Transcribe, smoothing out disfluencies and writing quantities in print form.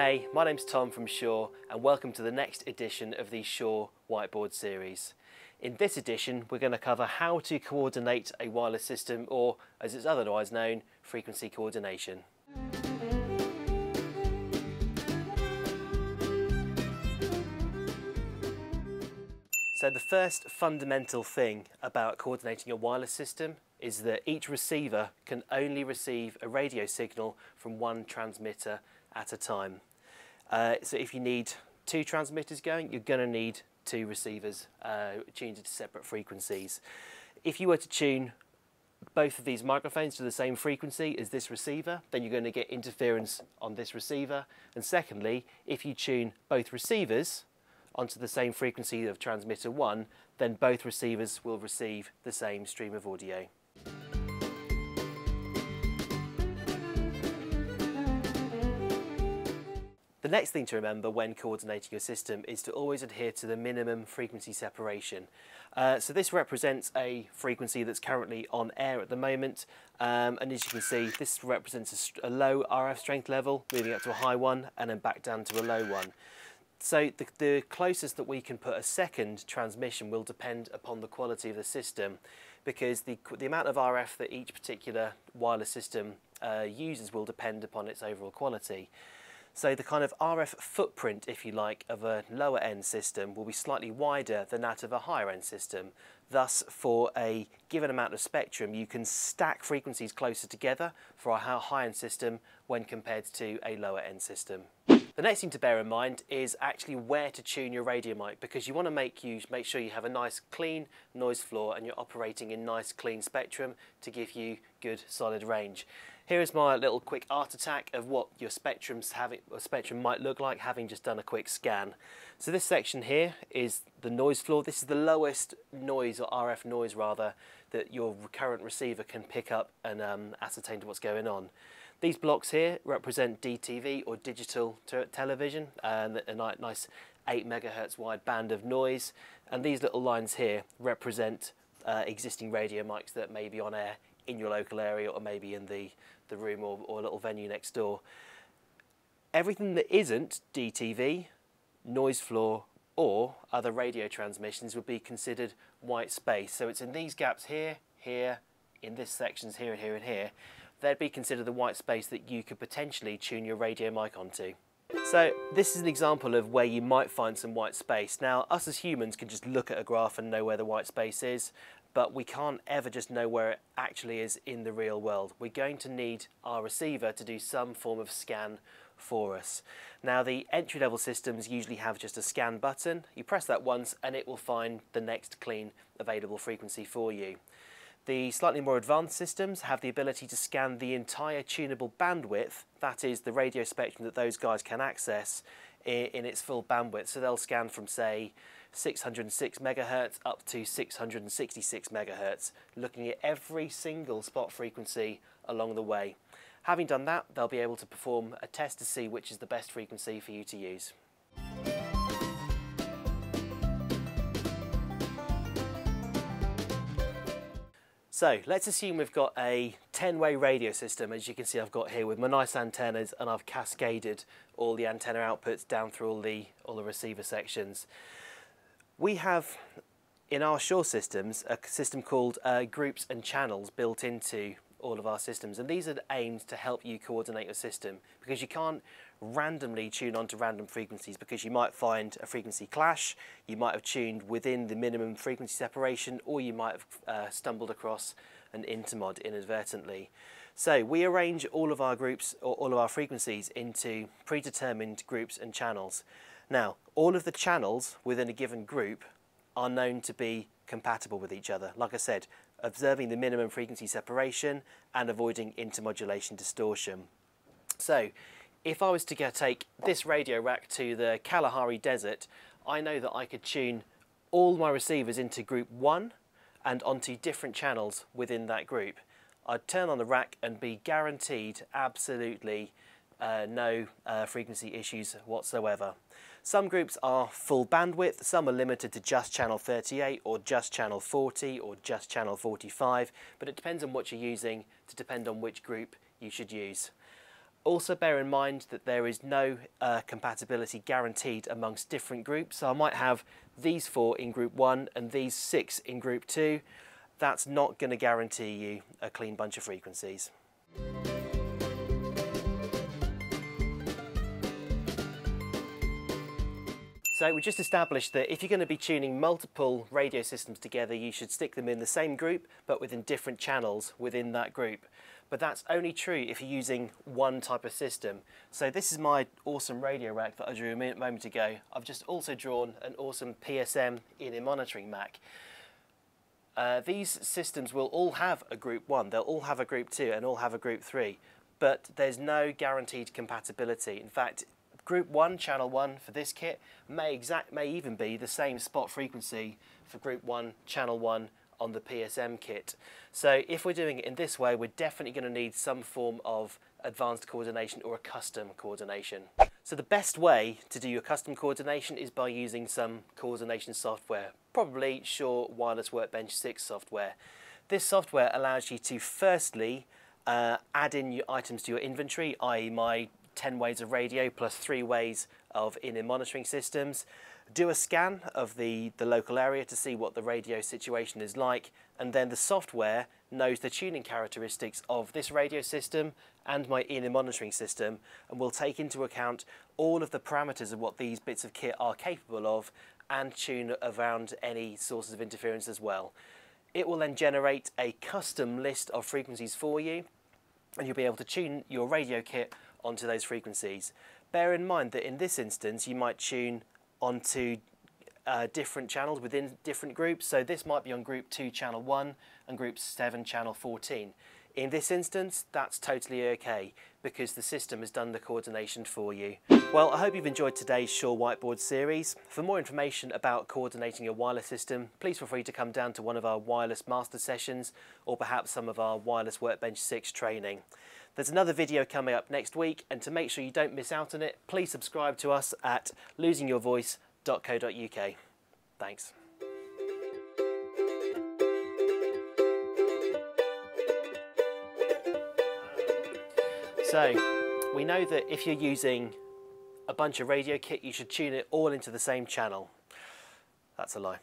Hey, my name's Tom from Shure and welcome to the next edition of the Shure Whiteboard series. In this edition we're going to cover how to coordinate a wireless system, or as it's otherwise known, frequency coordination. So the first fundamental thing about coordinating a wireless system is that each receiver can only receive a radio signal from one transmitter at a time. So if you need two transmitters going, you're going to need two receivers tuned to separate frequencies. If you were to tune both of these microphones to the same frequency as this receiver, then you're going to get interference on this receiver. And secondly, if you tune both receivers onto the same frequency of transmitter 1, then both receivers will receive the same stream of audio. The next thing to remember when coordinating your system is to always adhere to the minimum frequency separation. So this represents a frequency that's currently on air at the moment, and as you can see, this represents a low RF strength level, moving up to a high one and then back down to a low one. So the closest that we can put a second transmission will depend upon the quality of the system, because the amount of RF that each particular wireless system uses will depend upon its overall quality. So the kind of RF footprint, if you like, of a lower end system will be slightly wider than that of a higher end system. Thus, for a given amount of spectrum, you can stack frequencies closer together for a high end system when compared to a lower end system. The next thing to bear in mind is actually where to tune your radio mic, because you want to make sure you have a nice clean noise floor and you're operating in nice clean spectrum to give you good solid range. Here is my little quick art attack of what your spectrum might look like, having just done a quick scan. So this section here is the noise floor. This is the lowest noise, or RF noise rather, that your current receiver can pick up and ascertain what's going on. These blocks here represent DTV, or digital television, and a nice 8 megahertz wide band of noise. And these little lines here represent existing radio mics that may be on air in your local area, or maybe in the room or a little venue next door. Everything that isn't DTV, noise floor, or other radio transmissions would be considered white space. So it's in these gaps here, here, in this sections here and here and here. They'd be considered the white space that you could potentially tune your radio mic onto. So this is an example of where you might find some white space. Now, us as humans can just look at a graph and know where the white space is, but we can't ever just know where it actually is in the real world. We're going to need our receiver to do some form of scan for us. Now, the entry-level systems usually have just a scan button. You press that once and it will find the next clean available frequency for you. The slightly more advanced systems have the ability to scan the entire tunable bandwidth, that is the radio spectrum that those guys can access, in its full bandwidth. So they'll scan from, say, 606 megahertz up to 666 megahertz, looking at every single spot frequency along the way. Having done that, they'll be able to perform a test to see which is the best frequency for you to use. So let's assume we've got a 10-way radio system, as you can see I've got here, with my nice antennas, and I've cascaded all the antenna outputs down through all the receiver sections. We have in our Shure systems a system called groups and channels built into all of our systems, and these are aimed to help you coordinate your system, because you can't randomly tune onto random frequencies, because you might find a frequency clash, you might have tuned within the minimum frequency separation, or you might have stumbled across an intermod inadvertently. So we arrange all of our groups, or all of our frequencies, into predetermined groups and channels. Now, all of the channels within a given group are known to be compatible with each other. Like I said, observing the minimum frequency separation and avoiding intermodulation distortion. So, if I was to take this radio rack to the Kalahari Desert, I know that I could tune all my receivers into group 1 and onto different channels within that group. I'd turn on the rack and be guaranteed absolutely no frequency issues whatsoever. Some groups are full bandwidth, some are limited to just channel 38 or just channel 40 or just channel 45, but it depends on what you're using to depend on which group you should use. Also bear in mind that there is no compatibility guaranteed amongst different groups. So I might have these 4 in group 1 and these 6 in group 2. That's not going to guarantee you a clean bunch of frequencies. So we just established that if you're going to be tuning multiple radio systems together, you should stick them in the same group but within different channels within that group. But that's only true if you're using one type of system. So this is my awesome radio rack that I drew a moment ago. I've just also drawn an awesome PSM in-ear monitoring Mac. These systems will all have a group 1, they'll all have a group 2 and all have a group 3, but there's no guaranteed compatibility. In fact, group 1, channel 1 for this kit may even be the same spot frequency for group 1, channel 1 on the PSM kit. So if we're doing it in this way, we're definitely going to need some form of advanced coordination or a custom coordination. So the best way to do your custom coordination is by using some coordination software, probably Shure Wireless Workbench 6 software. This software allows you to firstly add in your items to your inventory, i.e. my 10 ways of radio plus 3 ways of in-ear monitoring systems. Do a scan of the local area to see what the radio situation is like, and then the software knows the tuning characteristics of this radio system and my in-ear monitoring system, and will take into account all of the parameters of what these bits of kit are capable of and tune around any sources of interference as well. It will then generate a custom list of frequencies for you, and you'll be able to tune your radio kit onto those frequencies. Bear in mind that in this instance you might tune onto different channels within different groups. So this might be on group 2 channel 1 and group 7 channel 14. In this instance that's totally okay because the system has done the coordination for you. Well, I hope you've enjoyed today's Shure Whiteboard series. For more information about coordinating your wireless system, please feel free to come down to one of our wireless master sessions or perhaps some of our Wireless Workbench 6 training. There's another video coming up next week, and to make sure you don't miss out on it, please subscribe to us at losingyourvoice.co.uk. Thanks. So, we know that if you're using a bunch of radio kit, you should tune it all into the same channel. That's a lie.